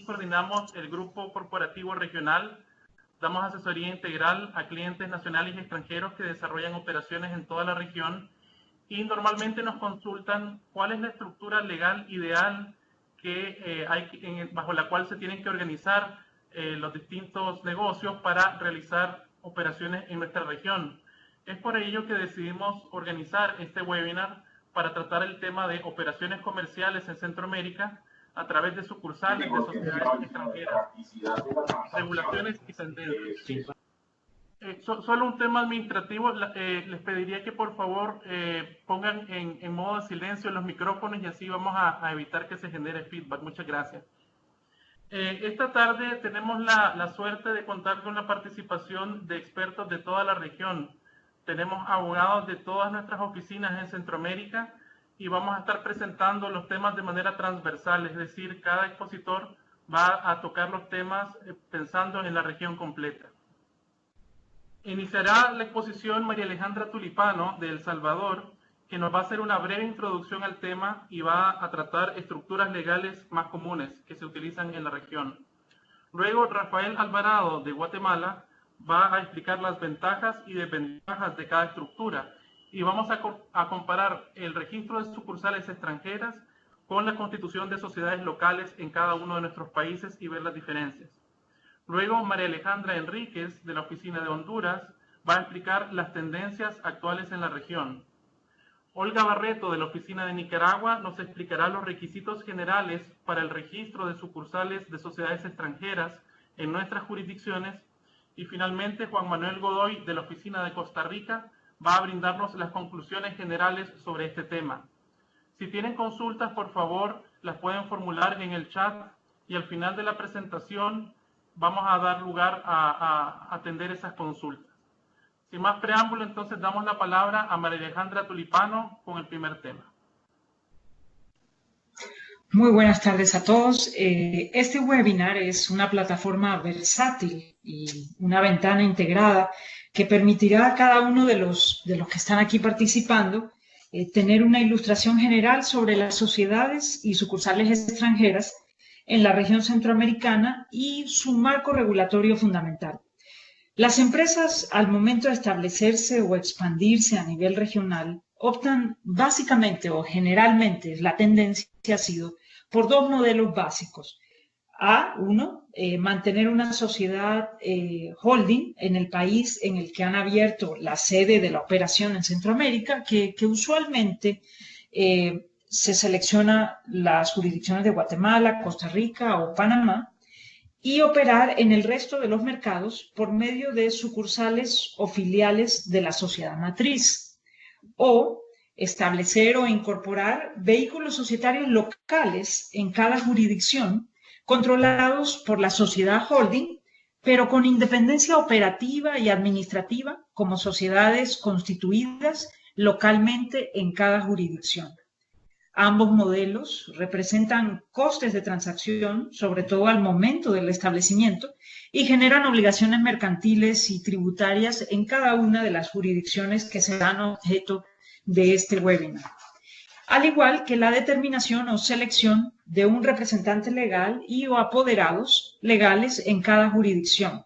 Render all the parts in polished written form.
coordinamos el grupo corporativo regional. Damos asesoría integral a clientes nacionales y extranjeros que desarrollan operaciones en toda la región y normalmente nos consultan cuál es la estructura legal ideal que bajo la cual se tienen que organizar los distintos negocios para realizar operaciones en nuestra región. Es por ello que decidimos organizar este webinar para tratar el tema de operaciones comerciales en Centroamérica a través de sucursales de sociedades extranjeras, regulaciones y tendencias. Solo un tema administrativo, les pediría que por favor pongan en modo de silencio los micrófonos y así vamos a evitar que se genere feedback. Muchas gracias. Esta tarde tenemos la suerte de contar con la participación de expertos de toda la región. Tenemos abogados de todas nuestras oficinas en Centroamérica y vamos a estar presentando los temas de manera transversal, es decir, cada expositor va a tocar los temas pensando en la región completa. Iniciará la exposición María Alejandra Tulipano de El Salvador, que nos va a hacer una breve introducción al tema y va a tratar estructuras legales más comunes que se utilizan en la región. Luego, Rafael Alvarado de Guatemala va a explicar las ventajas y desventajas de cada estructura y vamos a comparar el registro de sucursales extranjeras con la constitución de sociedades locales en cada uno de nuestros países y ver las diferencias. Luego, María Alejandra Enríquez, de la Oficina de Honduras, va a explicar las tendencias actuales en la región. Olga Barreto, de la Oficina de Nicaragua, nos explicará los requisitos generales para el registro de sucursales de sociedades extranjeras en nuestras jurisdicciones. Y finalmente, Juan Manuel Godoy, de la Oficina de Costa Rica, va a brindarnos las conclusiones generales sobre este tema. Si tienen consultas, por favor, las pueden formular en el chat y al final de la presentación vamos a dar lugar a atender esas consultas. Sin más preámbulo, entonces damos la palabra a María Alejandra Tulipano con el primer tema. Muy buenas tardes a todos. Este webinar es una plataforma versátil y una ventana integrada que permitirá a cada uno de los que están aquí participando tener una ilustración general sobre las sociedades y sucursales extranjeras en la región centroamericana y su marco regulatorio fundamental. Las empresas, al momento de establecerse o expandirse a nivel regional, optan básicamente o generalmente, la tendencia ha sido por dos modelos básicos. Uno, mantener una sociedad holding en el país en el que han abierto la sede de la operación en Centroamérica, que usualmente se selecciona las jurisdicciones de Guatemala, Costa Rica o Panamá, y operar en el resto de los mercados por medio de sucursales o filiales de la sociedad matriz, o establecer o incorporar vehículos societarios locales en cada jurisdicción controlados por la sociedad holding, pero con independencia operativa y administrativa como sociedades constituidas localmente en cada jurisdicción. Ambos modelos representan costes de transacción, sobre todo al momento del establecimiento, y generan obligaciones mercantiles y tributarias en cada una de las jurisdicciones que serán objeto de este webinar, al igual que la determinación o selección de un representante legal y o apoderados legales en cada jurisdicción.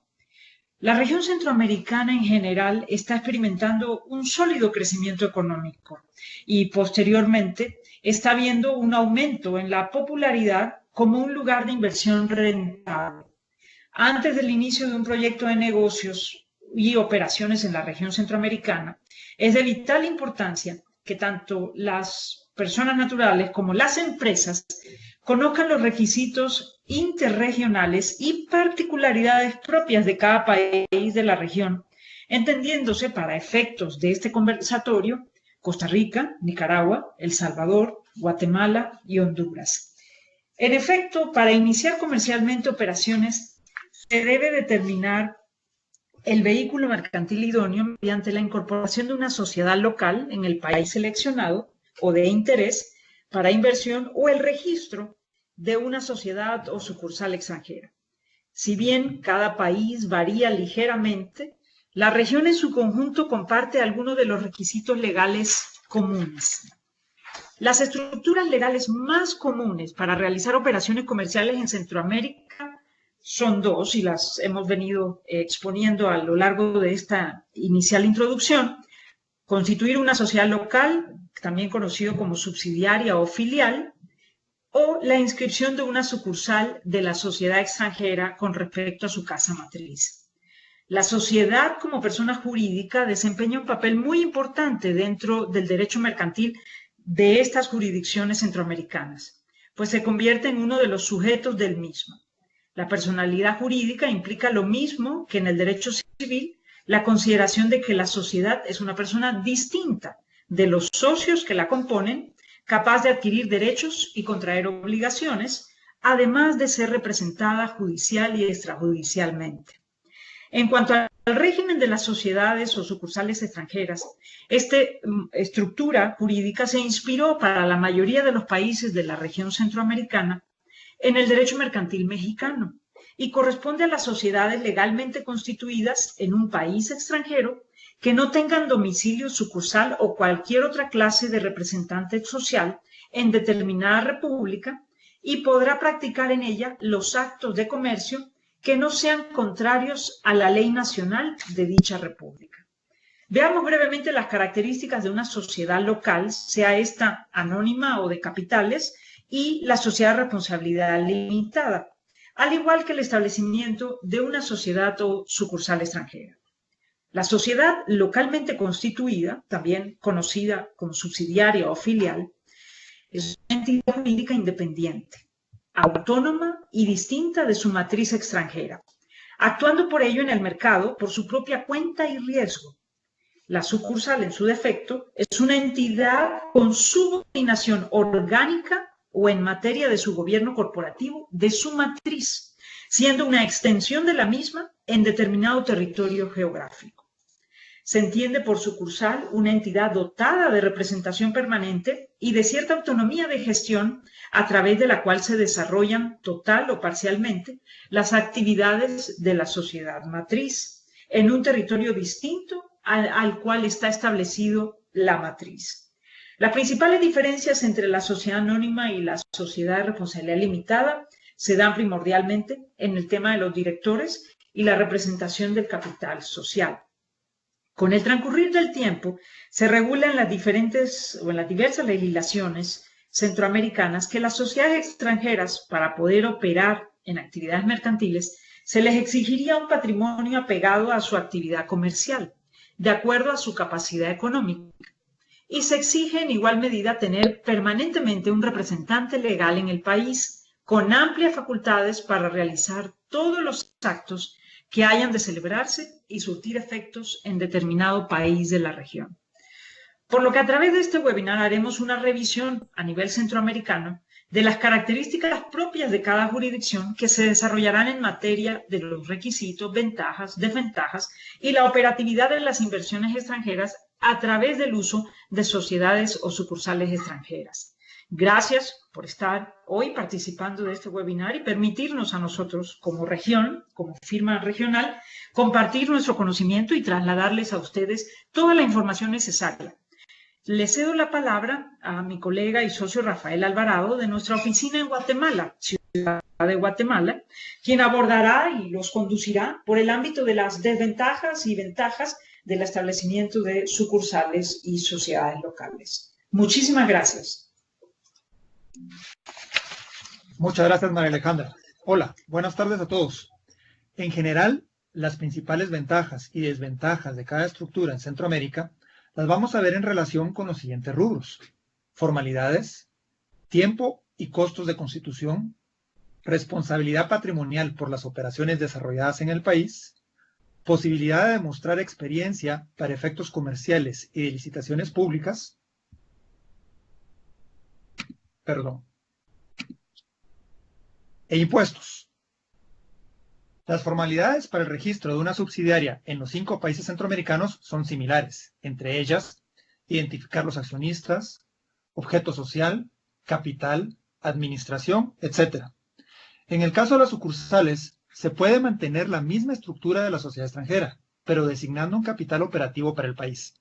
La región centroamericana en general está experimentando un sólido crecimiento económico y posteriormente está viendo un aumento en la popularidad como un lugar de inversión rentable. Antes del inicio de un proyecto de negocios y operaciones en la región centroamericana, es de vital importancia que tanto las personas naturales como las empresas conozcan los requisitos interregionales y particularidades propias de cada país de la región, entendiéndose para efectos de este conversatorio Costa Rica, Nicaragua, El Salvador, Guatemala y Honduras. En efecto, para iniciar comercialmente operaciones, se debe determinar el vehículo mercantil idóneo mediante la incorporación de una sociedad local en el país seleccionado o de interés para inversión o el registro de una sociedad o sucursal extranjera. Si bien cada país varía ligeramente, la región en su conjunto comparte algunos de los requisitos legales comunes. Las estructuras legales más comunes para realizar operaciones comerciales en Centroamérica son dos y las hemos venido exponiendo a lo largo de esta inicial introducción. Constituir una sociedad local, también conocido como subsidiaria o filial, o la inscripción de una sucursal de la sociedad extranjera con respecto a su casa matriz. La sociedad como persona jurídica desempeña un papel muy importante dentro del derecho mercantil de estas jurisdicciones centroamericanas, pues se convierte en uno de los sujetos del mismo. La personalidad jurídica implica lo mismo que en el derecho civil, la consideración de que la sociedad es una persona distinta de los socios que la componen, capaz de adquirir derechos y contraer obligaciones, además de ser representada judicial y extrajudicialmente. En cuanto al régimen de las sociedades o sucursales extranjeras, esta estructura jurídica se inspiró para la mayoría de los países de la región centroamericana en el derecho mercantil mexicano y corresponde a las sociedades legalmente constituidas en un país extranjero que no tengan domicilio sucursal o cualquier otra clase de representante social en determinada república y podrá practicar en ella los actos de comercio que no sean contrarios a la ley nacional de dicha república. Veamos brevemente las características de una sociedad local, sea esta anónima o de capitales, y la sociedad de responsabilidad limitada, al igual que el establecimiento de una sociedad o sucursal extranjera. La sociedad localmente constituida, también conocida como subsidiaria o filial, es una entidad jurídica independiente, autónoma y distinta de su matriz extranjera, actuando por ello en el mercado por su propia cuenta y riesgo. La sucursal, en su defecto, es una entidad con subordinación orgánica o en materia de su gobierno corporativo de su matriz, siendo una extensión de la misma en determinado territorio geográfico. Se entiende por sucursal una entidad dotada de representación permanente y de cierta autonomía de gestión a través de la cual se desarrollan total o parcialmente las actividades de la sociedad matriz en un territorio distinto al cual está establecido la matriz. Las principales diferencias entre la sociedad anónima y la sociedad de responsabilidad limitada se dan primordialmente en el tema de los directores y la representación del capital social. Con el transcurrir del tiempo, se regula en las diversas legislaciones centroamericanas que las sociedades extranjeras, para poder operar en actividades mercantiles, se les exigiría un patrimonio apegado a su actividad comercial, de acuerdo a su capacidad económica. Y se exige en igual medida tener permanentemente un representante legal en el país, con amplias facultades para realizar todos los actos que hayan de celebrarse y surtir efectos en determinado país de la región. Por lo que a través de este webinar haremos una revisión a nivel centroamericano de las características propias de cada jurisdicción que se desarrollarán en materia de los requisitos, ventajas, desventajas y la operatividad de las inversiones extranjeras a través del uso de sociedades o sucursales extranjeras. Gracias por estar hoy participando de este webinar y permitirnos a nosotros como región, como firma regional, compartir nuestro conocimiento y trasladarles a ustedes toda la información necesaria. Le cedo la palabra a mi colega y socio Rafael Alvarado de nuestra oficina en Guatemala, Ciudad de Guatemala, quien abordará y los conducirá por el ámbito de las desventajas y ventajas del establecimiento de sucursales y sociedades locales. Muchísimas gracias. Muchas gracias, María Alejandra. Hola, buenas tardes a todos. En general, las principales ventajas y desventajas de cada estructura en Centroamérica las vamos a ver en relación con los siguientes rubros: formalidades, tiempo y costos de constitución, responsabilidad patrimonial por las operaciones desarrolladas en el país, posibilidad de demostrar experiencia para efectos comerciales y de licitaciones públicas, e impuestos. Las formalidades para el registro de una subsidiaria en los 5 países centroamericanos son similares, entre ellas, identificar los accionistas, objeto social, capital, administración, etc. En el caso de las sucursales, se puede mantener la misma estructura de la sociedad extranjera, pero designando un capital operativo para el país.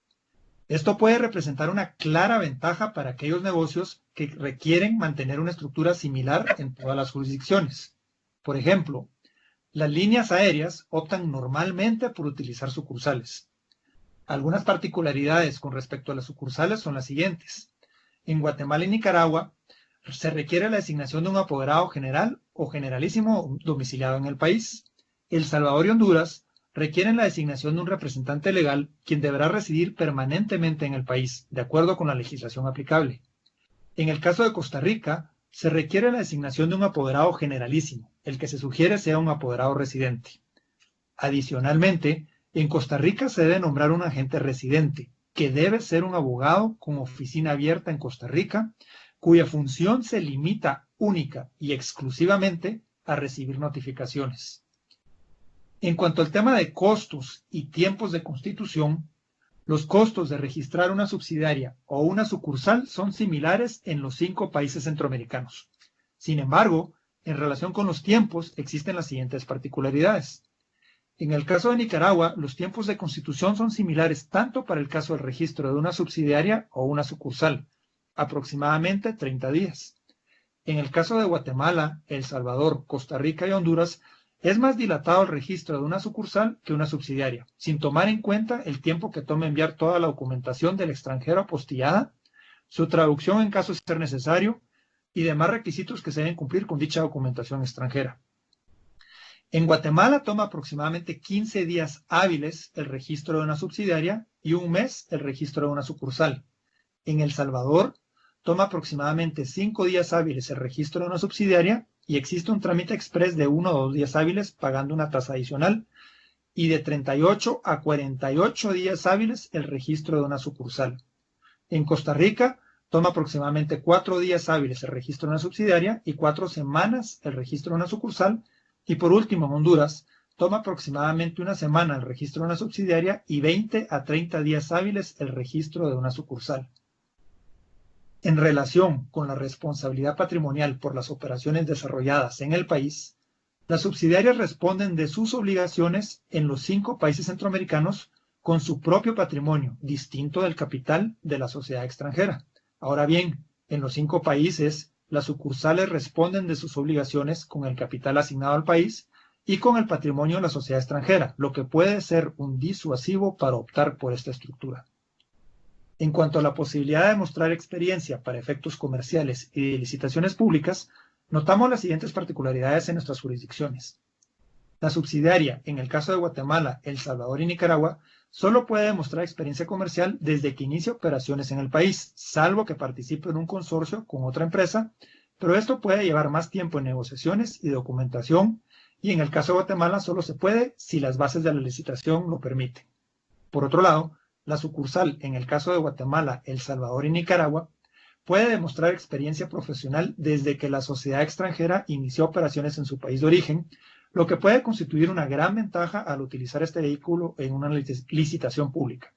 Esto puede representar una clara ventaja para aquellos negocios que requieren mantener una estructura similar en todas las jurisdicciones. Por ejemplo, las líneas aéreas optan normalmente por utilizar sucursales. Algunas particularidades con respecto a las sucursales son las siguientes. En Guatemala y Nicaragua se requiere la designación de un apoderado general o generalísimo domiciliado en el país. El Salvador y Honduras requieren la designación de un representante legal quien deberá residir permanentemente en el país, de acuerdo con la legislación aplicable. En el caso de Costa Rica, se requiere la designación de un apoderado generalísimo. El que se sugiere sea un apoderado residente. Adicionalmente, en Costa Rica se debe nombrar un agente residente, que debe ser un abogado con oficina abierta en Costa Rica, cuya función se limita única y exclusivamente a recibir notificaciones. En cuanto al tema de costos y tiempos de constitución, los costos de registrar una subsidiaria o una sucursal son similares en los 5 países centroamericanos. Sin embargo, en relación con los tiempos existen las siguientes particularidades. En el caso de Nicaragua, los tiempos de constitución son similares tanto para el caso del registro de una subsidiaria o una sucursal, aproximadamente 30 días. En el caso de Guatemala, El Salvador, Costa Rica y Honduras, es más dilatado el registro de una sucursal que una subsidiaria, sin tomar en cuenta el tiempo que toma enviar toda la documentación del extranjero apostillada, su traducción en caso de ser necesario y demás requisitos que se deben cumplir con dicha documentación extranjera. En Guatemala toma aproximadamente 15 días hábiles el registro de una subsidiaria y un mes el registro de una sucursal. En El Salvador toma aproximadamente 5 días hábiles el registro de una subsidiaria y existe un trámite express de 1 o 2 días hábiles pagando una tasa adicional y de 38 a 48 días hábiles el registro de una sucursal. En Costa Rica toma aproximadamente 4 días hábiles el registro de una subsidiaria y 4 semanas el registro de una sucursal. Y por último, en Honduras, toma aproximadamente 1 semana el registro de una subsidiaria y 20 a 30 días hábiles el registro de una sucursal. En relación con la responsabilidad patrimonial por las operaciones desarrolladas en el país, las subsidiarias responden de sus obligaciones en los 5 países centroamericanos con su propio patrimonio, distinto del capital de la sociedad extranjera. Ahora bien, en los 5 países, las sucursales responden de sus obligaciones con el capital asignado al país y con el patrimonio de la sociedad extranjera, lo que puede ser un disuasivo para optar por esta estructura. En cuanto a la posibilidad de mostrar experiencia para efectos comerciales y de licitaciones públicas, notamos las siguientes particularidades en nuestras jurisdicciones. La subsidiaria, en el caso de Guatemala, El Salvador y Nicaragua, solo puede demostrar experiencia comercial desde que inicie operaciones en el país, salvo que participe en un consorcio con otra empresa, pero esto puede llevar más tiempo en negociaciones y documentación, y en el caso de Guatemala solo se puede si las bases de la licitación lo permiten. Por otro lado, la sucursal, en el caso de Guatemala, El Salvador y Nicaragua, puede demostrar experiencia profesional desde que la sociedad extranjera inició operaciones en su país de origen, lo que puede constituir una gran ventaja al utilizar este vehículo en una licitación pública.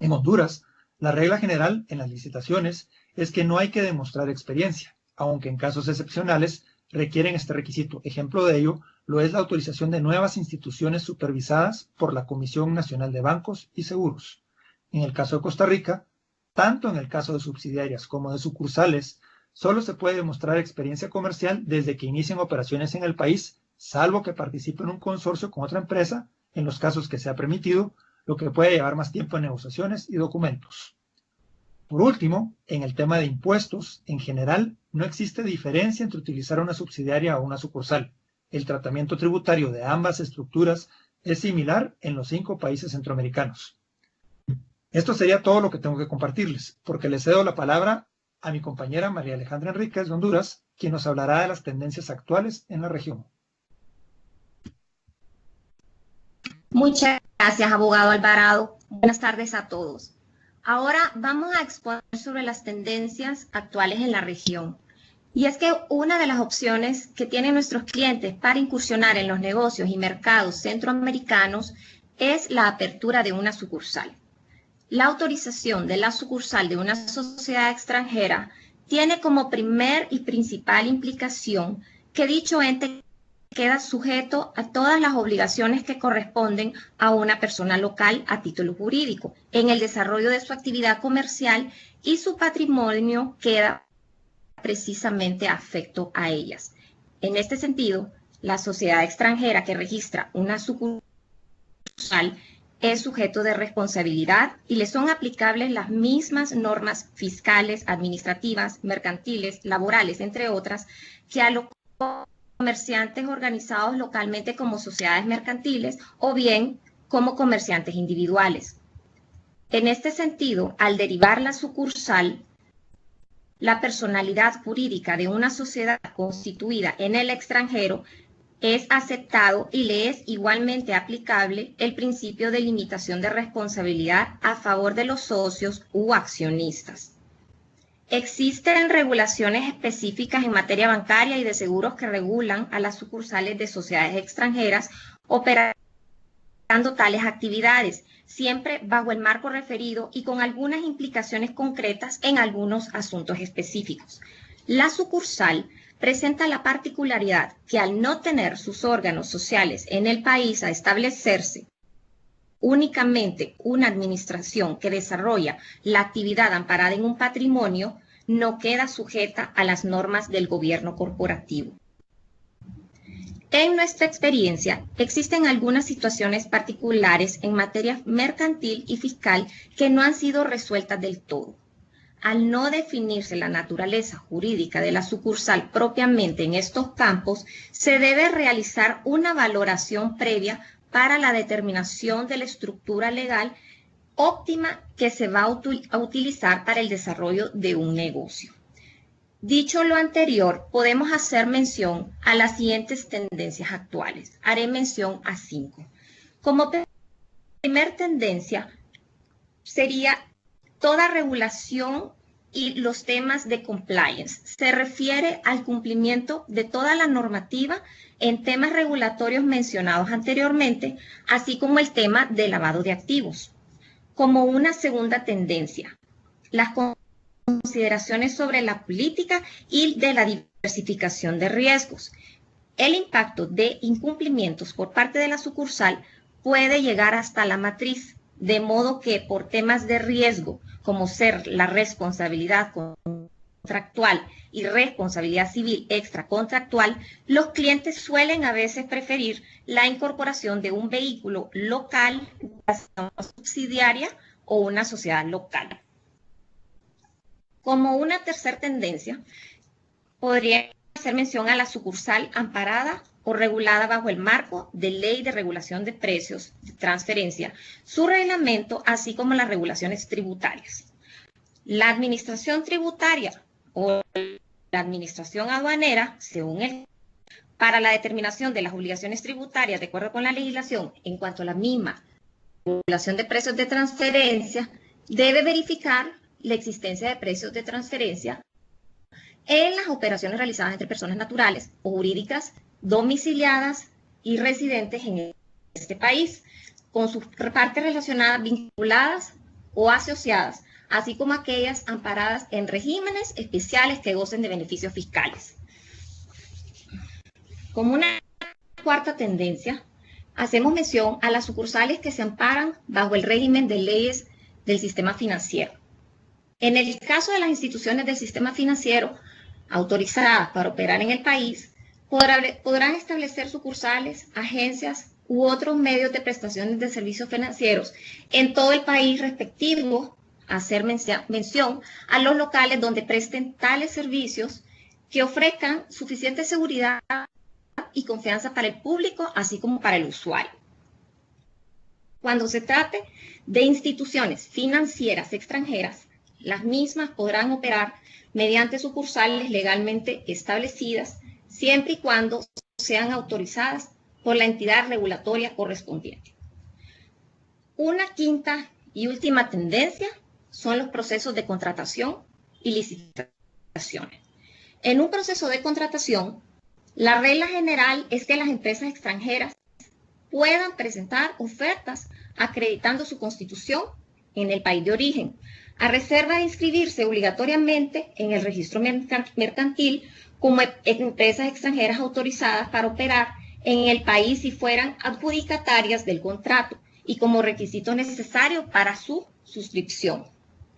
En Honduras, la regla general en las licitaciones es que no hay que demostrar experiencia, aunque en casos excepcionales requieren este requisito. Ejemplo de ello lo es la autorización de nuevas instituciones supervisadas por la Comisión Nacional de Bancos y Seguros. En el caso de Costa Rica, tanto en el caso de subsidiarias como de sucursales, solo se puede demostrar experiencia comercial desde que inicien operaciones en el país, salvo que participe en un consorcio con otra empresa, en los casos que sea permitido, lo que puede llevar más tiempo en negociaciones y documentos. Por último, en el tema de impuestos, en general, no existe diferencia entre utilizar una subsidiaria o una sucursal. El tratamiento tributario de ambas estructuras es similar en los 5 países centroamericanos. Esto sería todo lo que tengo que compartirles, porque le cedo la palabra a mi compañera María Alejandra Enríquez de Honduras, quien nos hablará de las tendencias actuales en la región. Muchas gracias, abogado Alvarado. Buenas tardes a todos. Ahora vamos a exponer sobre las tendencias actuales en la región. Y es que una de las opciones que tienen nuestros clientes para incursionar en los negocios y mercados centroamericanos es la apertura de una sucursal. La autorización de la sucursal de una sociedad extranjera tiene como primer y principal implicación que dicho ente queda sujeto a todas las obligaciones que corresponden a una persona local a título jurídico en el desarrollo de su actividad comercial y su patrimonio queda precisamente afecto a ellas. En este sentido, la sociedad extranjera que registra una sucursal es sujeto de responsabilidad y le son aplicables las mismas normas fiscales, administrativas, mercantiles, laborales, entre otras, que a los comerciantes organizados localmente como sociedades mercantiles o bien como comerciantes individuales. En este sentido, al derivar la sucursal, la personalidad jurídica de una sociedad constituida en el extranjero es aceptado y le es igualmente aplicable el principio de limitación de responsabilidad a favor de los socios u accionistas. Existen regulaciones específicas en materia bancaria y de seguros que regulan a las sucursales de sociedades extranjeras operando tales actividades, siempre bajo el marco referido y con algunas implicaciones concretas en algunos asuntos específicos. La sucursal presenta la particularidad que al no tener sus órganos sociales en el país a establecerse únicamente una administración que desarrolla la actividad amparada en un patrimonio, no queda sujeta a las normas del gobierno corporativo. En nuestra experiencia, existen algunas situaciones particulares en materia mercantil y fiscal que no han sido resueltas del todo. Al no definirse la naturaleza jurídica de la sucursal propiamente en estos campos, se debe realizar una valoración previa para la determinación de la estructura legal óptima que se va a utilizar para el desarrollo de un negocio. Dicho lo anterior, podemos hacer mención a las siguientes tendencias actuales. Haré mención a 5. Como primer tendencia sería toda regulación y los temas de compliance. Se refiere al cumplimiento de toda la normativa en temas regulatorios mencionados anteriormente, así como el tema de lavado de activos. Como una segunda tendencia, las consideraciones sobre la política y de la diversificación de riesgos. El impacto de incumplimientos por parte de la sucursal puede llegar hasta la matriz, de modo que por temas de riesgo, como ser la responsabilidad contractual y responsabilidad civil extracontractual, los clientes suelen a veces preferir la incorporación de un vehículo local, una subsidiaria o una sociedad local. Como una tercera tendencia, podría hacer mención a la sucursal amparada o regulada bajo el marco de Ley de Regulación de Precios de Transferencia, su reglamento, así como las regulaciones tributarias. La administración tributaria o la administración aduanera, según el para la determinación de las obligaciones tributarias de acuerdo con la legislación en cuanto a la misma regulación de precios de transferencia, debe verificar la existencia de precios de transferencia en las operaciones realizadas entre personas naturales o jurídicas domiciliadas y residentes en este país, con sus partes relacionadas vinculadas o asociadas, así como aquellas amparadas en regímenes especiales que gocen de beneficios fiscales. Como una cuarta tendencia, hacemos mención a las sucursales que se amparan bajo el régimen de leyes del sistema financiero. En el caso de las instituciones del sistema financiero autorizadas para operar en el país, podrán establecer sucursales, agencias u otros medios de prestaciones de servicios financieros en todo el país respectivo, hacer mención a los locales donde presten tales servicios que ofrezcan suficiente seguridad y confianza para el público, así como para el usuario. Cuando se trate de instituciones financieras extranjeras, las mismas podrán operar mediante sucursales legalmente establecidas, siempre y cuando sean autorizadas por la entidad regulatoria correspondiente. Una quinta y última tendencia son los procesos de contratación y licitaciones. En un proceso de contratación, la regla general es que las empresas extranjeras puedan presentar ofertas acreditando su constitución en el país de origen, a reserva de inscribirse obligatoriamente en el registro mercantil como empresas extranjeras autorizadas para operar en el país si fueran adjudicatarias del contrato y como requisito necesario para su suscripción.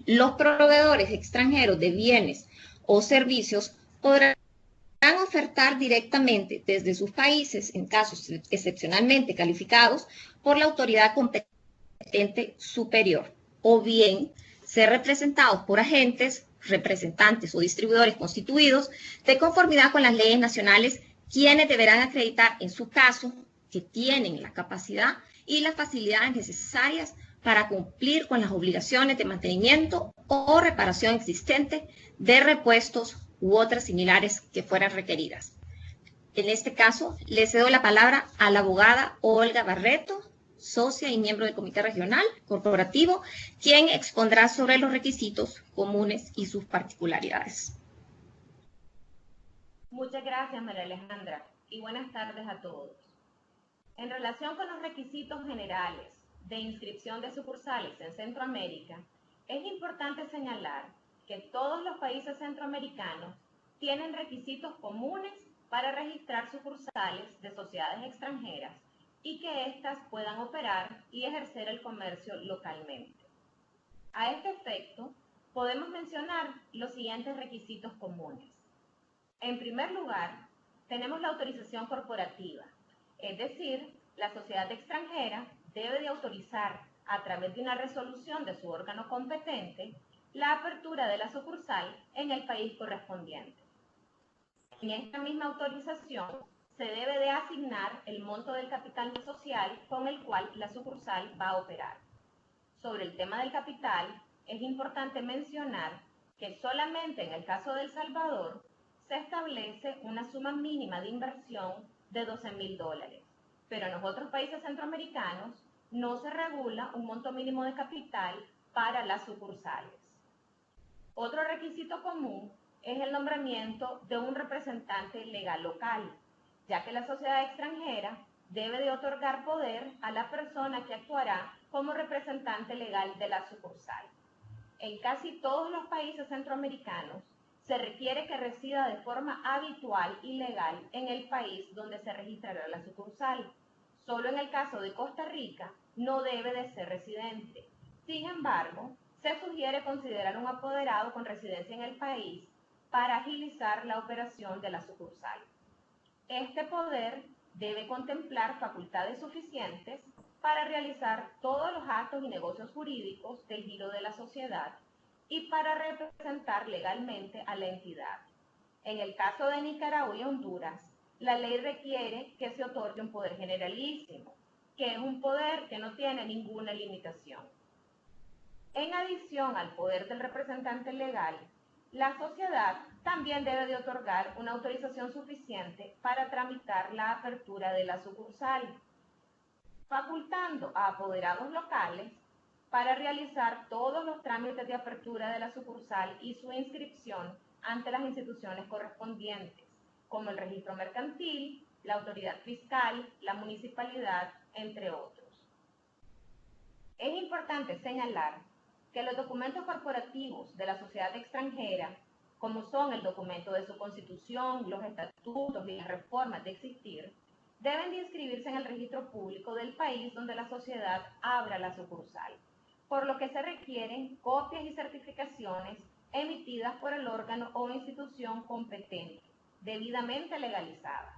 Los proveedores extranjeros de bienes o servicios podrán ofertar directamente desde sus países en casos excepcionalmente calificados por la autoridad competente superior, o bien ser representados por agentes, representantes o distribuidores constituidos de conformidad con las leyes nacionales, quienes deberán acreditar en su caso que tienen la capacidad y las facilidades necesarias para cumplir con las obligaciones de mantenimiento o reparación existente de repuestos u otras similares que fueran requeridas. En este caso, le cedo la palabra a la abogada Olga Barreto, socia y miembro del Comité Regional Corporativo, quien expondrá sobre los requisitos comunes y sus particularidades. Muchas gracias, María Alejandra, y buenas tardes a todos. En relación con los requisitos generales de inscripción de sucursales en Centroamérica, es importante señalar que todos los países centroamericanos tienen requisitos comunes para registrar sucursales de sociedades extranjeras y que éstas puedan operar y ejercer el comercio localmente. A este efecto, podemos mencionar los siguientes requisitos comunes. En primer lugar, tenemos la autorización corporativa, es decir, la sociedad extranjera debe de autorizar a través de una resolución de su órgano competente la apertura de la sucursal en el país correspondiente. En esta misma autorización se debe de asignar el monto del capital social con el cual la sucursal va a operar. Sobre el tema del capital, es importante mencionar que solamente en el caso de El Salvador se establece una suma mínima de inversión de $12,000, pero en los otros países centroamericanos no se regula un monto mínimo de capital para las sucursales. Otro requisito común es el nombramiento de un representante legal local, ya que la sociedad extranjera debe de otorgar poder a la persona que actuará como representante legal de la sucursal. En casi todos los países centroamericanos se requiere que resida de forma habitual y legal en el país donde se registrará la sucursal. Solo en el caso de Costa Rica no debe de ser residente. Sin embargo, se sugiere considerar un apoderado con residencia en el país para agilizar la operación de la sucursal. Este poder debe contemplar facultades suficientes para realizar todos los actos y negocios jurídicos del giro de la sociedad y para representar legalmente a la entidad. En el caso de Nicaragua y Honduras, la ley requiere que se otorgue un poder generalísimo, que es un poder que no tiene ninguna limitación. En adición al poder del representante legal, la sociedad también debe de otorgar una autorización suficiente para tramitar la apertura de la sucursal, facultando a apoderados locales para realizar todos los trámites de apertura de la sucursal y su inscripción ante las instituciones correspondientes, como el registro mercantil, la autoridad fiscal, la municipalidad, entre otros. Es importante señalar que los documentos corporativos de la sociedad extranjera, como son el documento de su constitución, los estatutos y las reformas de existir, deben de inscribirse en el registro público del país donde la sociedad abra la sucursal, por lo que se requieren copias y certificaciones emitidas por el órgano o institución competente, debidamente legalizadas.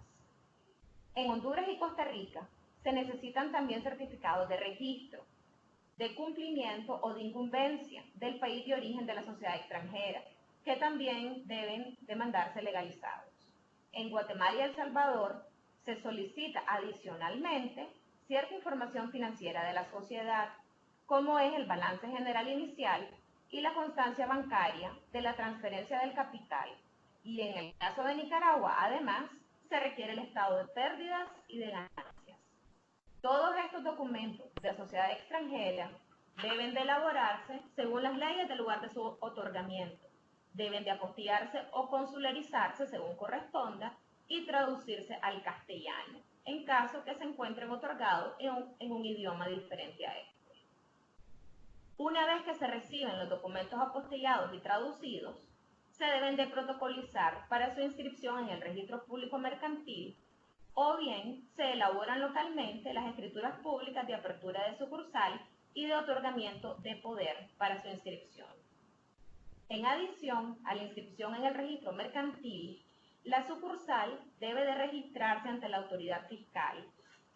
En Honduras y Costa Rica se necesitan también certificados de registro, de cumplimiento o de incumbencia del país de origen de la sociedad extranjera, que también deben de mandarse legalizados. En Guatemala y El Salvador se solicita adicionalmente cierta información financiera de la sociedad, como es el balance general inicial y la constancia bancaria de la transferencia del capital. Y en el caso de Nicaragua, además, se requiere el estado de pérdidas y de ganancias. Todos estos documentos de la sociedad extranjera deben de elaborarse según las leyes del lugar de su otorgamiento. Deben de apostillarse o consularizarse según corresponda y traducirse al castellano, en caso que se encuentren otorgados en un idioma diferente a este. Una vez que se reciben los documentos apostillados y traducidos, se deben de protocolizar para su inscripción en el registro público mercantil o bien se elaboran localmente las escrituras públicas de apertura de sucursal y de otorgamiento de poder para su inscripción. En adición a la inscripción en el registro mercantil, la sucursal debe de registrarse ante la autoridad fiscal,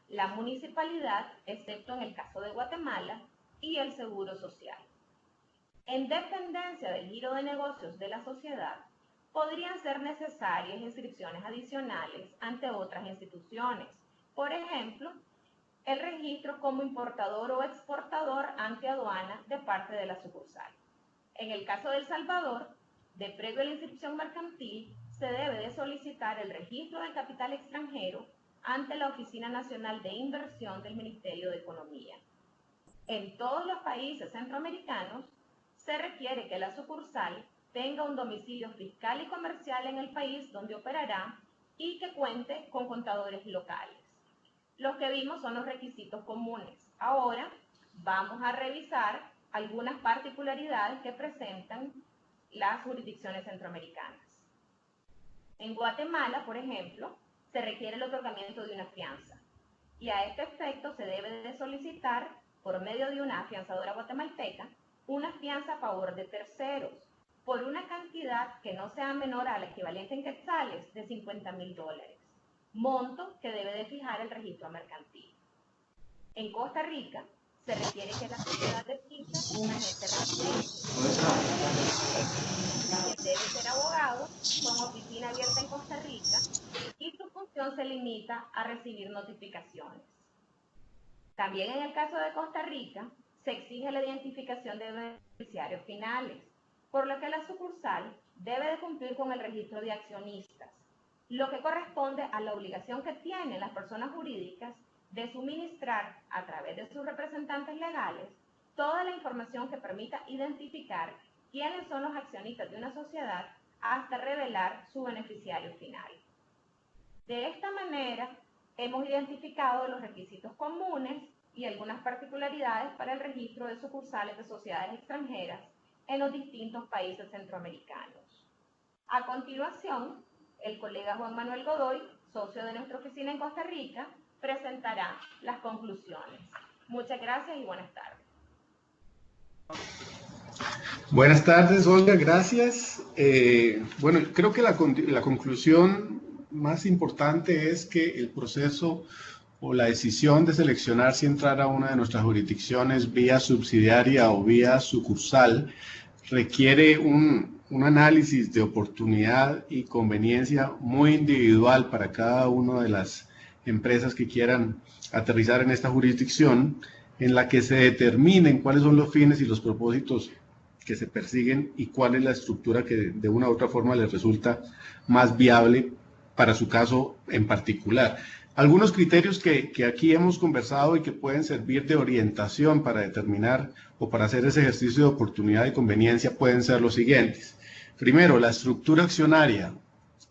la municipalidad, excepto en el caso de Guatemala, y el Seguro Social. En dependencia del giro de negocios de la sociedad, podrían ser necesarias inscripciones adicionales ante otras instituciones. Por ejemplo, el registro como importador o exportador ante aduana de parte de la sucursal. En el caso de El Salvador, de previo a la inscripción mercantil, se debe de solicitar el registro del capital extranjero ante la Oficina Nacional de Inversión del Ministerio de Economía. En todos los países centroamericanos, se requiere que la sucursal tenga un domicilio fiscal y comercial en el país donde operará y que cuente con contadores locales. Los que vimos son los requisitos comunes. Ahora vamos a revisar algunas particularidades que presentan las jurisdicciones centroamericanas. En Guatemala, por ejemplo, se requiere el otorgamiento de una fianza y a este efecto se debe de solicitar por medio de una afianzadora guatemalteca una fianza a favor de terceros por una cantidad que no sea menor al equivalente en quetzales de $50,000, monto que debe de fijar el registro mercantil. En Costa Rica se requiere que la sociedad designe un agente residente, que debe ser abogado con oficina abierta en Costa Rica y su función se limita a recibir notificaciones. También en el caso de Costa Rica se exige la identificación de beneficiarios finales, por lo que la sucursal debe de cumplir con el registro de accionistas, lo que corresponde a la obligación que tienen las personas jurídicas de suministrar a través de sus representantes legales toda la información que permita identificar quiénes son los accionistas de una sociedad hasta revelar su beneficiario final. De esta manera, hemos identificado los requisitos comunes y algunas particularidades para el registro de sucursales de sociedades extranjeras en los distintos países centroamericanos. A continuación, el colega Juan Manuel Godoy, socio de nuestra oficina en Costa Rica, presentará las conclusiones. Muchas gracias y buenas tardes. Buenas tardes, Olga, gracias. Bueno, creo que la conclusión más importante es que el proceso o la decisión de seleccionar si entrar a una de nuestras jurisdicciones vía subsidiaria o vía sucursal requiere un análisis de oportunidad y conveniencia muy individual para cada una de las empresas que quieran aterrizar en esta jurisdicción, en la que se determinen cuáles son los fines y los propósitos que se persiguen y cuál es la estructura que de una u otra forma les resulta más viable para su caso en particular. Algunos criterios que aquí hemos conversado y que pueden servir de orientación para determinar o para hacer ese ejercicio de oportunidad y conveniencia pueden ser los siguientes. Primero, la estructura accionaria.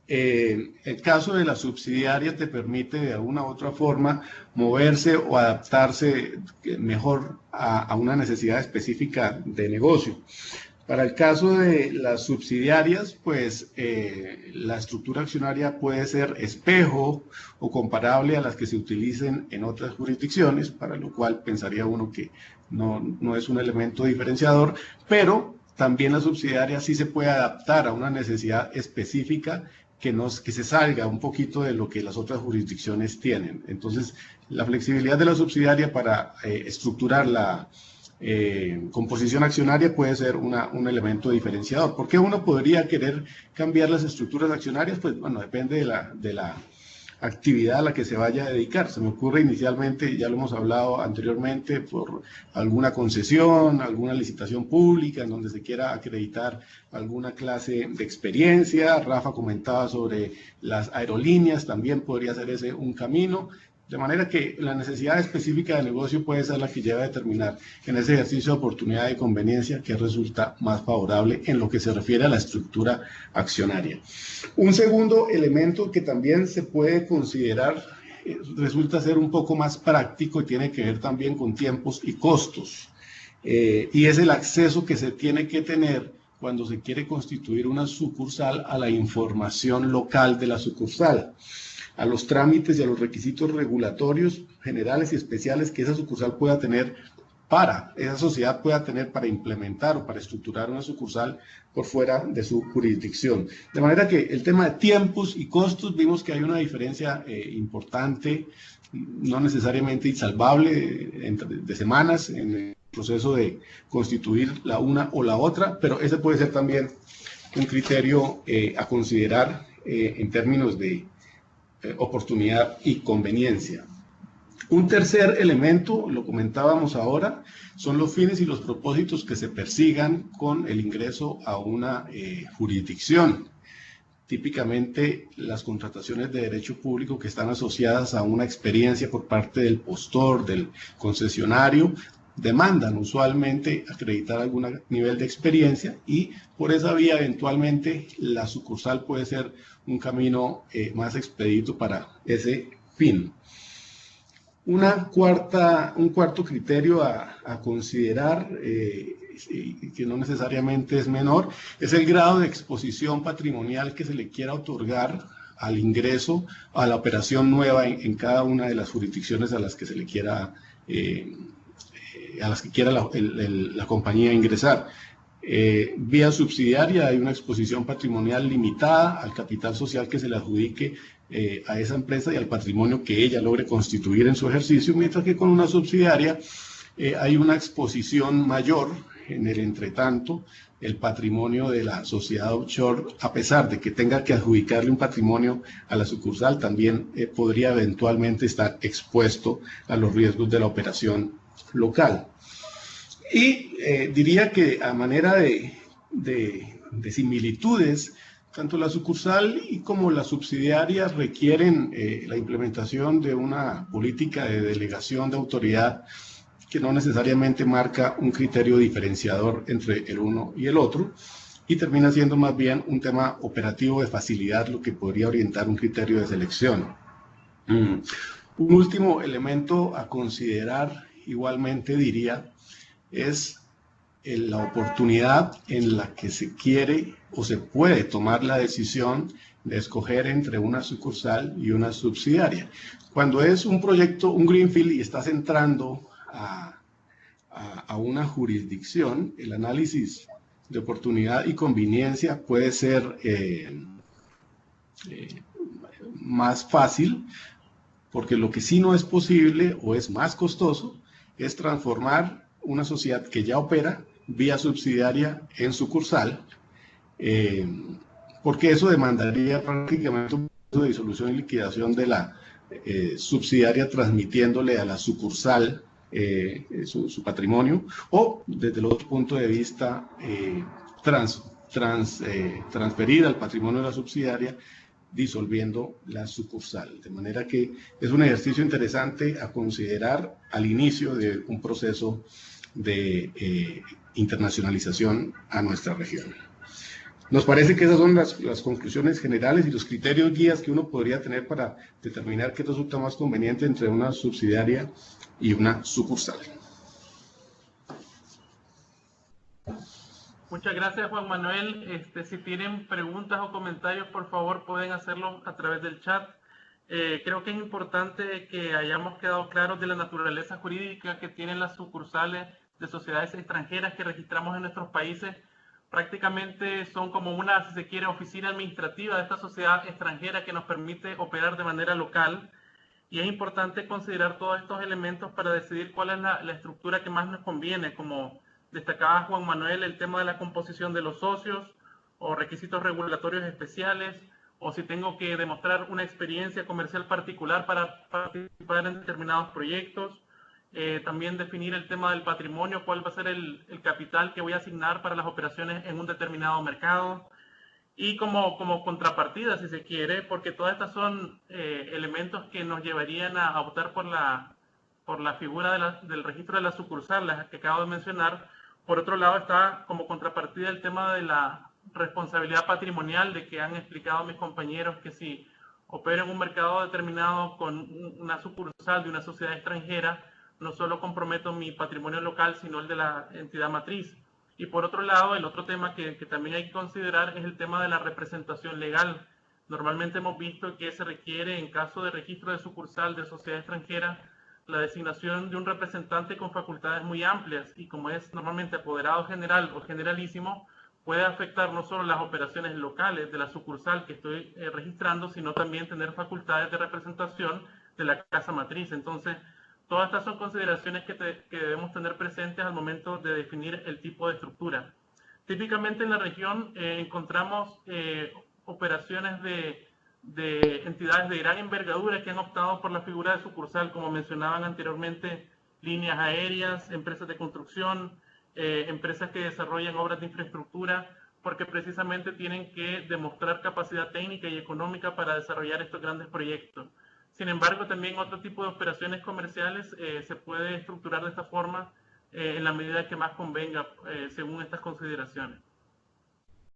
El caso de la subsidiaria te permite de alguna u otra forma moverse o adaptarse mejor a una necesidad específica de negocio. Para el caso de las subsidiarias, pues la estructura accionaria puede ser espejo o comparable a las que se utilicen en otras jurisdicciones, para lo cual pensaría uno que no es un elemento diferenciador, pero también la subsidiaria sí se puede adaptar a una necesidad específica que se salga un poquito de lo que las otras jurisdicciones tienen. Entonces, la flexibilidad de la subsidiaria para estructurar la composición accionaria puede ser un elemento diferenciador. ¿Por qué uno podría querer cambiar las estructuras accionarias? Pues bueno, depende de la actividad a la que se vaya a dedicar. Se me ocurre inicialmente, ya lo hemos hablado anteriormente, por alguna concesión, alguna licitación pública en donde se quiera acreditar alguna clase de experiencia. Rafa comentaba sobre las aerolíneas, también podría ser ese un camino. De manera que la necesidad específica del negocio puede ser la que lleva a determinar en ese ejercicio de oportunidad y conveniencia que resulta más favorable en lo que se refiere a la estructura accionaria. Un segundo elemento que también se puede considerar resulta ser un poco más práctico y tiene que ver también con tiempos y costos. Y es el acceso que se tiene que tener cuando se quiere constituir una sucursal a la información local de la sucursal. a los trámites y a los requisitos regulatorios generales y especiales que esa sucursal pueda tener esa sociedad pueda tener para implementar o para estructurar una sucursal por fuera de su jurisdicción. De manera que el tema de tiempos y costos, vimos que hay una diferencia importante, no necesariamente insalvable, de semanas en el proceso de constituir la una o la otra, pero ese puede ser también un criterio a considerar en términos de oportunidad y conveniencia. Un tercer elemento, lo comentábamos ahora, son los fines y los propósitos que se persigan con el ingreso a una jurisdicción. Típicamente las contrataciones de derecho público que están asociadas a una experiencia por parte del postor, del concesionario, demandan usualmente acreditar algún nivel de experiencia y por esa vía eventualmente la sucursal puede ser un camino más expedito para ese fin. Un cuarto criterio a considerar, que no necesariamente es menor, es el grado de exposición patrimonial que se le quiera otorgar al ingreso, a la operación nueva en cada una de las jurisdicciones a las que se le quiera, la compañía ingresar. Vía subsidiaria hay una exposición patrimonial limitada al capital social que se le adjudique a esa empresa y al patrimonio que ella logre constituir en su ejercicio, mientras que con una subsidiaria hay una exposición mayor en el entretanto. El patrimonio de la sociedad offshore, a pesar de que tenga que adjudicarle un patrimonio a la sucursal, también podría eventualmente estar expuesto a los riesgos de la operación local. Y diría que a manera de similitudes, tanto la sucursal y como la subsidiaria requieren la implementación de una política de delegación de autoridad que no necesariamente marca un criterio diferenciador entre el uno y el otro, y termina siendo más bien un tema operativo de facilidad lo que podría orientar un criterio de selección. Un último elemento a considerar, igualmente diría, es la oportunidad en la que se quiere o se puede tomar la decisión de escoger entre una sucursal y una subsidiaria. Cuando es un proyecto, un greenfield, y estás entrando a una jurisdicción, el análisis de oportunidad y conveniencia puede ser más fácil, porque lo que sí no es posible o es más costoso es transformar una sociedad que ya opera vía subsidiaria en sucursal, porque eso demandaría prácticamente un proceso de disolución y liquidación de la subsidiaria, transmitiéndole a la sucursal su patrimonio, o desde el otro punto de vista transferir al patrimonio de la subsidiaria disolviendo la sucursal. De manera que es un ejercicio interesante a considerar al inicio de un proceso de internacionalización a nuestra región. Nos parece que esas son las conclusiones generales y los criterios guías que uno podría tener para determinar qué resulta más conveniente entre una subsidiaria y una sucursal. Muchas gracias, Juan Manuel. Si tienen preguntas o comentarios, por favor, pueden hacerlo a través del chat. Creo que es importante que hayamos quedado claros de la naturaleza jurídica que tienen las sucursales de sociedades extranjeras que registramos en nuestros países. Prácticamente son como una, si se quiere, oficina administrativa de esta sociedad extranjera que nos permite operar de manera local. Y es importante considerar todos estos elementos para decidir cuál es la estructura que más nos conviene, como destacaba Juan Manuel, el tema de la composición de los socios o requisitos regulatorios especiales, o si tengo que demostrar una experiencia comercial particular para participar en determinados proyectos. También definir el tema del patrimonio, cuál va a ser el capital que voy a asignar para las operaciones en un determinado mercado. Y como contrapartida, si se quiere, porque todas estas son elementos que nos llevarían a optar por la figura del registro de la sucursal, las que acabo de mencionar. Por otro lado está como contrapartida el tema de la responsabilidad patrimonial, de que han explicado mis compañeros que si opero en un mercado determinado con una sucursal de una sociedad extranjera, no solo comprometo mi patrimonio local, sino el de la entidad matriz. Y por otro lado, el otro tema que también hay que considerar es el tema de la representación legal. Normalmente hemos visto que se requiere, en caso de registro de sucursal de sociedad extranjera, la designación de un representante con facultades muy amplias y como es normalmente apoderado general o generalísimo, puede afectar no solo las operaciones locales de la sucursal que estoy registrando, sino también tener facultades de representación de la casa matriz. Entonces, todas estas son consideraciones que debemos tener presentes al momento de definir el tipo de estructura. Típicamente en la región encontramos operaciones de entidades de gran envergadura que han optado por la figura de sucursal, como mencionaban anteriormente, líneas aéreas, empresas de construcción, empresas que desarrollan obras de infraestructura, porque precisamente tienen que demostrar capacidad técnica y económica para desarrollar estos grandes proyectos. Sin embargo, también otro tipo de operaciones comerciales se puede estructurar de esta forma en la medida que más convenga según estas consideraciones.